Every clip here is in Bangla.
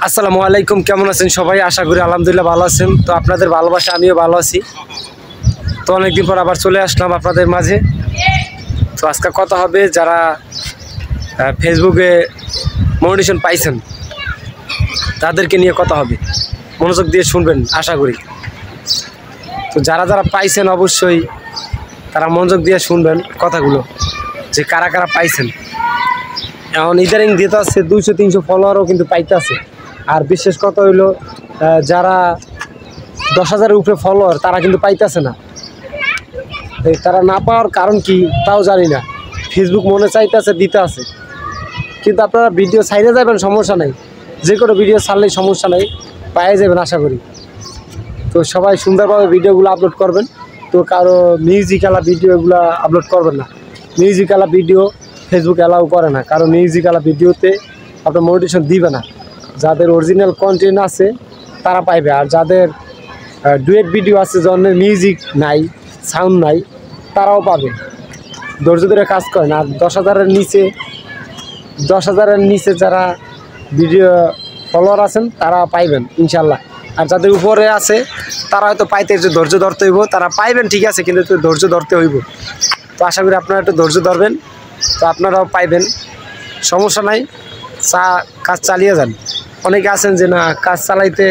আসসালামু আলাইকুম, কেমন আছেন সবাই? আশা করি আলহামদুলিল্লাহ ভালো আছেন। তো আপনাদের ভালোবাসা আমিও ভালো আছি। তো অনেকদিন পর আবার চলে আসলাম আপনাদের মাঝে। তো আজকে কথা হবে যারা ফেসবুকে মনিটেশন পাইছেন তাদেরকে নিয়ে কথা হবে, মনোযোগ দিয়ে শুনবেন আশা করি। তো যারা যারা পাইছেন অবশ্যই তারা মনোযোগ দিয়ে শুনবেন কথাগুলো, যে কারা কারা পাইছেন। এখন ইদারিং দিতে আছে 200-300 ফলোয়ারও কিন্তু পাইতে আছে। আর বিশেষ কথা হইলো যারা 10,000-এর উপরে ফলোয়ার তারা কিন্তু পাইতেছে না। তারা না পাওয়ার কারণ কি তাও জানি না। ফেসবুক মনে চাইতেছে দিতে আছে, কিন্তু আপনারা ভিডিও ছাইড়ে যাবেন, সমস্যা নেই। যে কোনো ভিডিও ছাড়লেই সমস্যা নেই, পাইয়ে যাবেন আশা করি। তো সবাই সুন্দরভাবে ভিডিওগুলো আপলোড করবেন। তো কারো মিউজিকালা ভিডিওগুলো আপলোড করবেন না। মিউজিকালা ভিডিও ফেসবুক অ্যালাউ করে না, কারণ মিউজিকালা ভিডিওতে আপনার মনিটেশন দিবে না। যাদের অরিজিনাল কন্টেন্ট আছে তারা পাইবে, আর যাদের ডুয়েট ভিডিও আছে, জনের মিউজিক নাই, সাউন্ড নাই, তারাও পাবে। ধৈর্য ধরে কাজ করেন। আর 10,000-এর নিচে যারা ভিডিও ফলোয়ার আছেন তারা পাইবেন ইনশাল্লাহ। আর যাদের উপরে আছে তারা হয়তো পাইতে একটু ধৈর্য ধরতে হইব। তারা পাইবেন ঠিক আছে, কিন্তু একটু ধৈর্য ধরতে হইব। তো আশা করি আপনারা একটু ধৈর্য ধরবেন, তো আপনারাও পাইবেন, সমস্যা নাই। কাজ চালিয়ে যান। অনেকে আছেন যে না, কাজ চালাইতে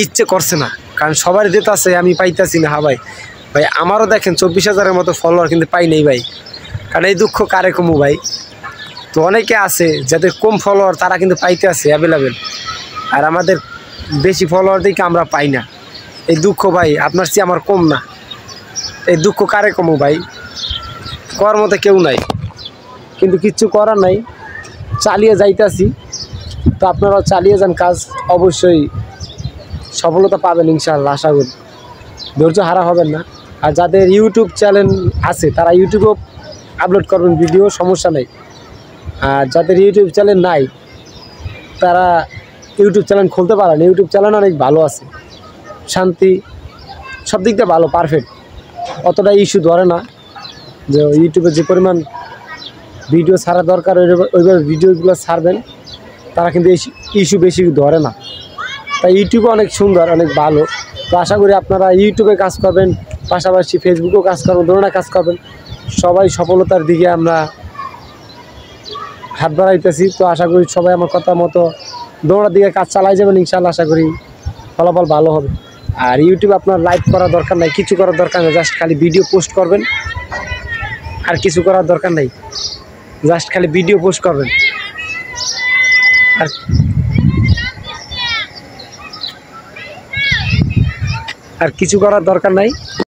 ইচ্ছে করছে না, কারণ সবার দিতে আছে, আমি পাইতেছি না। হ্যাঁ ভাই, আমারও দেখেন 24,000-এর মতো ফলোয়ার কিন্তু পাই নেই ভাই, কারণ এই দুঃখ কারে কমু ভাই। তো অনেকে আছে যাদের কম ফলোয়ার তারা কিন্তু পাইতে আছে অ্যাভেলেবেল, আর আমাদের বেশি ফলোয়ার দেখে আমরা পাই না। এই দুঃখ ভাই আপনার চেয়ে আমার কম না। এই দুঃখ কারে কমু ভাই? করার মতো কেউ নাই, কিন্তু কিচ্ছু করার নাই, চালিয়ে যাইতেছি। তো আপনারাও চালিয়ে যান কাজ, অবশ্যই সফলতা পাবেন ইনশাআল্লাহ আশা করি। ধৈর্য হারা হবেন না। আর যাদের ইউটিউব চ্যানেল আছে তারা ইউটিউবেও আপলোড করবেন ভিডিও, সমস্যা নেই। আর যাদের ইউটিউব চ্যানেল নাই তারা ইউটিউব চ্যানেল খুলতে পারেন। ইউটিউব চ্যানেল অনেক ভালো আছে, শান্তি, সব দিক দিয়ে ভালো, পারফেক্ট। অতটা ইস্যু ধরে না। যে ইউটিউবে যে পরিমাণ ভিডিও ছাড়া দরকার ওইভাবে ভিডিওগুলো ছাড়বেন, তারা কিন্তু ইস্যু বেশি ধরে না। তাই ইউটিউবে অনেক সুন্দর, অনেক ভালো। তো আশা করি আপনারা ইউটিউবে কাজ করবেন, পাশাপাশি ফেসবুকেও কাজ করবেন, দোনোটা কাজ করবেন। সবাই সফলতার দিকে আমরা হাত বাড়াইতেছি। তো আশা করি সবাই আমার কথা মতো দোনোটার দিকে কাজ চালাই যাবেন ইনশাআল্লাহ। আশা করি ফলাফল ভালো হবে। আর ইউটিউবে আপনার লাইভ করার দরকার নাই, কিছু করার দরকার নেই, জাস্ট খালি ভিডিও পোস্ট করবেন, আর কিছু করার দরকার নেই, জাস্ট খালি ভিডিও পোস্ট করবেন। আর কিছু করার দরকার নাই।